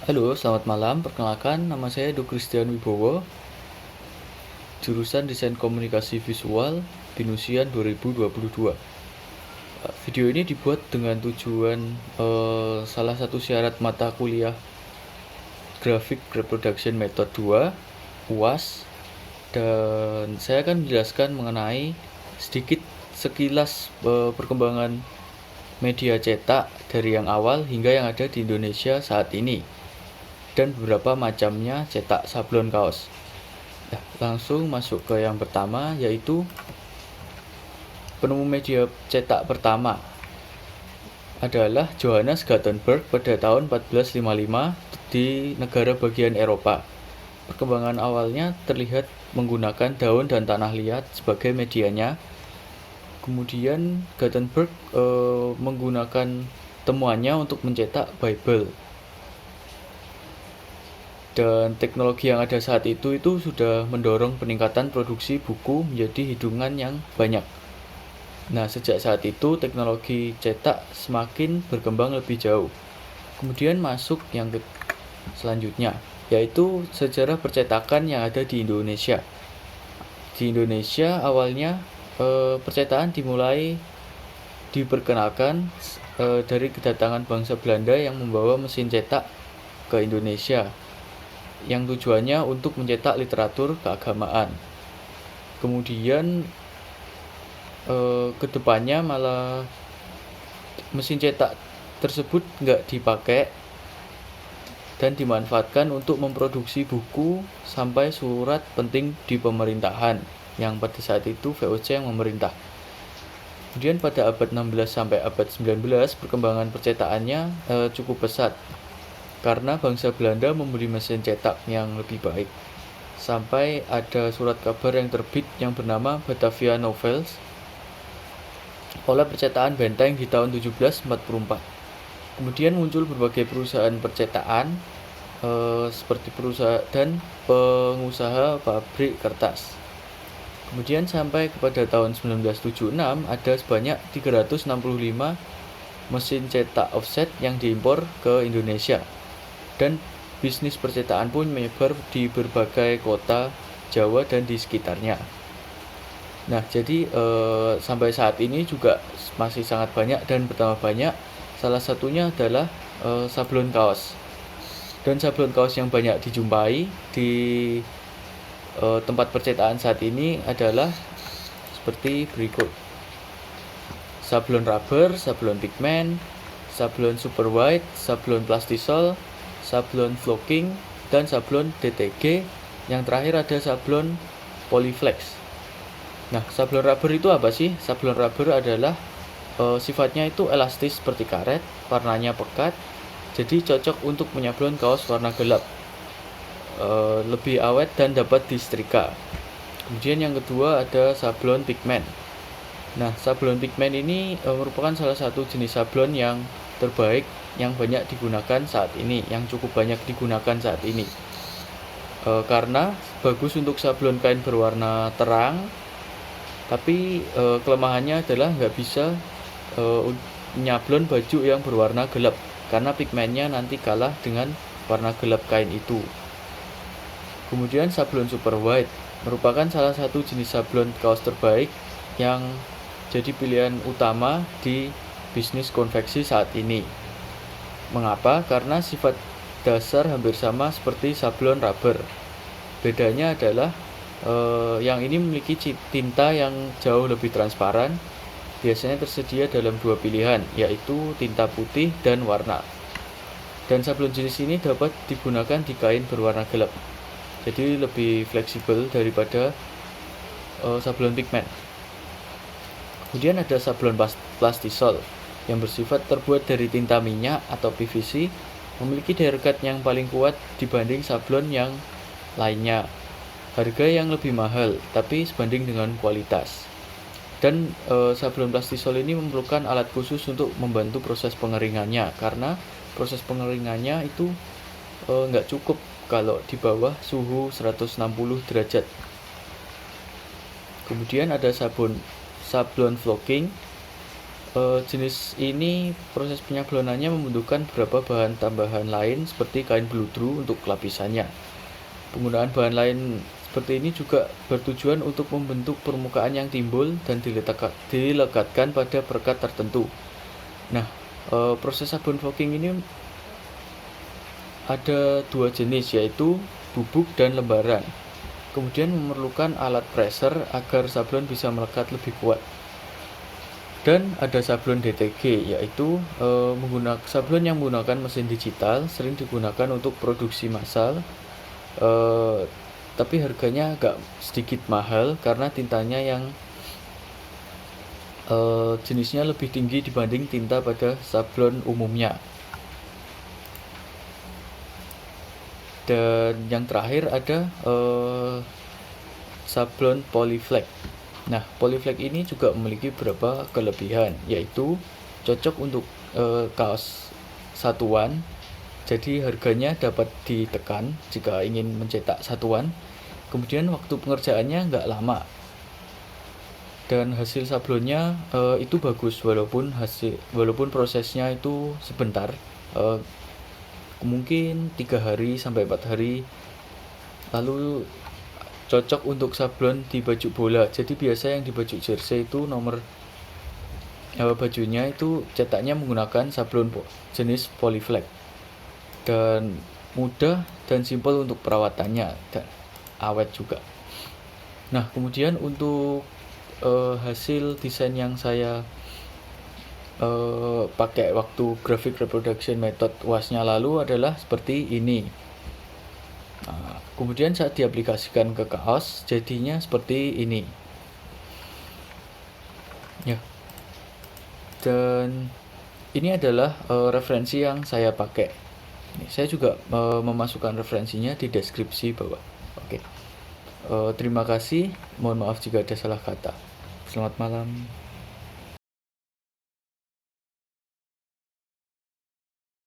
Halo, selamat malam. Perkenalkan, nama saya Edo Christian Wibowo, jurusan Desain Komunikasi Visual, Binusian 2022. Video ini dibuat dengan tujuan salah satu syarat mata kuliah Graphic Reproduction Method 2, UAS, dan saya akan menjelaskan mengenai sedikit sekilas perkembangan media cetak dari yang awal hingga yang ada di Indonesia saat ini, dan beberapa macamnya cetak sablon kaos. Nah, langsung masuk ke yang pertama, yaitu penemu media cetak pertama adalah Johannes Gutenberg pada tahun 1455 di negara bagian Eropa. Perkembangan awalnya terlihat menggunakan daun dan tanah liat sebagai medianya. Kemudian Gutenberg menggunakan temuannya untuk mencetak Bible. Dan teknologi yang ada saat itu sudah mendorong peningkatan produksi buku menjadi hitungan yang banyak. Nah, sejak saat itu teknologi cetak semakin berkembang lebih jauh. Kemudian masuk yang selanjutnya, yaitu sejarah percetakan yang ada di Indonesia. Di Indonesia awalnya percetakan dimulai diperkenalkan dari kedatangan bangsa Belanda yang membawa mesin cetak ke Indonesia, yang tujuannya untuk mencetak literatur keagamaan. Kemudian kedepannya malah mesin cetak tersebut nggak dipakai dan dimanfaatkan untuk memproduksi buku sampai surat penting di pemerintahan, yang pada saat itu VOC yang memerintah. Kemudian pada abad 16 sampai abad 19 perkembangan percetakannya cukup pesat karena bangsa Belanda memberi mesin cetak yang lebih baik, sampai ada surat kabar yang terbit yang bernama Batavia Novels, pola percetakan benteng di tahun 1744. Kemudian muncul berbagai perusahaan percetakan seperti perusahaan dan pengusaha pabrik kertas. Kemudian sampai kepada tahun 1976 ada sebanyak 365 mesin cetak offset yang diimpor ke Indonesia, dan bisnis percetakan pun menyebar di berbagai kota Jawa dan di sekitarnya. Nah, jadi sampai saat ini juga masih sangat banyak dan bertambah banyak. Salah satunya adalah sablon kaos. Dan sablon kaos yang banyak dijumpai di tempat percetakan saat ini adalah seperti berikut: sablon rubber, sablon pigment, sablon super white, sablon plastisol, sablon flocking, dan sablon DTG. Yang terakhir ada sablon polyflex. Nah, sablon rubber itu apa sih? Sablon rubber adalah sifatnya itu elastis seperti karet, warnanya pekat, jadi cocok untuk menyablon kaos warna gelap, lebih awet dan dapat disetrika. Kemudian yang kedua ada sablon pigment. Nah, sablon pigment ini merupakan salah satu jenis sablon yang terbaik yang banyak digunakan saat ini, yang cukup banyak digunakan saat ini, karena bagus untuk sablon kain berwarna terang. Tapi kelemahannya adalah nggak bisa nyablon baju yang berwarna gelap karena pigmennya nanti kalah dengan warna gelap kain itu. Kemudian sablon super white merupakan salah satu jenis sablon kaos terbaik yang jadi pilihan utama di bisnis konveksi saat ini. Mengapa? Karena sifat dasar hampir sama seperti sablon rubber. Bedanya adalah yang ini memiliki tinta yang jauh lebih transparan. Biasanya tersedia dalam dua pilihan, yaitu tinta putih dan warna. Dan sablon jenis ini dapat digunakan di kain berwarna gelap, jadi lebih fleksibel daripada sablon pigment. Kemudian ada sablon plastisol yang bersifat terbuat dari tinta minyak atau PVC, memiliki daya rekat yang paling kuat dibanding sablon yang lainnya. Harga yang lebih mahal, tapi sebanding dengan kualitas. Dan sablon plastisol ini memerlukan alat khusus untuk membantu proses pengeringannya, karena proses pengeringannya itu nggak cukup kalau di bawah suhu 160 derajat. Kemudian ada sablon flocking. jenis ini proses penyablonannya membutuhkan beberapa bahan tambahan lain seperti kain bludru untuk lapisannya. Penggunaan bahan lain seperti ini juga bertujuan untuk membentuk permukaan yang timbul dan dilekatkan pada perekat tertentu. Nah, proses sabun fogging ini ada dua jenis, yaitu bubuk dan lembaran. Kemudian memerlukan alat pressure agar sablon bisa melekat lebih kuat. Dan ada sablon DTG, yaitu sablon yang menggunakan mesin digital, sering digunakan untuk produksi massal, tapi harganya agak sedikit mahal karena tintanya yang jenisnya lebih tinggi dibanding tinta pada sablon umumnya. Dan yang terakhir ada sablon Polyflex. Nah, Polyflex ini juga memiliki beberapa kelebihan, yaitu cocok untuk kaos satuan, jadi harganya dapat ditekan jika ingin mencetak satuan. Kemudian waktu pengerjaannya nggak lama, dan hasil sablonnya itu bagus walaupun prosesnya itu sebentar, mungkin 3 hari sampai 4 hari. Lalu cocok untuk sablon di baju bola. Jadi biasa yang di baju jersey itu nomor bajunya itu cetaknya menggunakan sablon jenis Polyflex, dan mudah dan simpel untuk perawatannya dan awet juga. Nah, kemudian untuk hasil desain yang saya pakai waktu graphic reproduction method UAS-nya lalu adalah seperti ini. Nah, kemudian saat diaplikasikan ke kaos jadinya seperti ini ya. Dan ini adalah referensi yang saya pakai. Saya juga memasukkan referensinya di deskripsi bawah. Oke. Terima kasih. Mohon maaf jika ada salah kata. Selamat malam.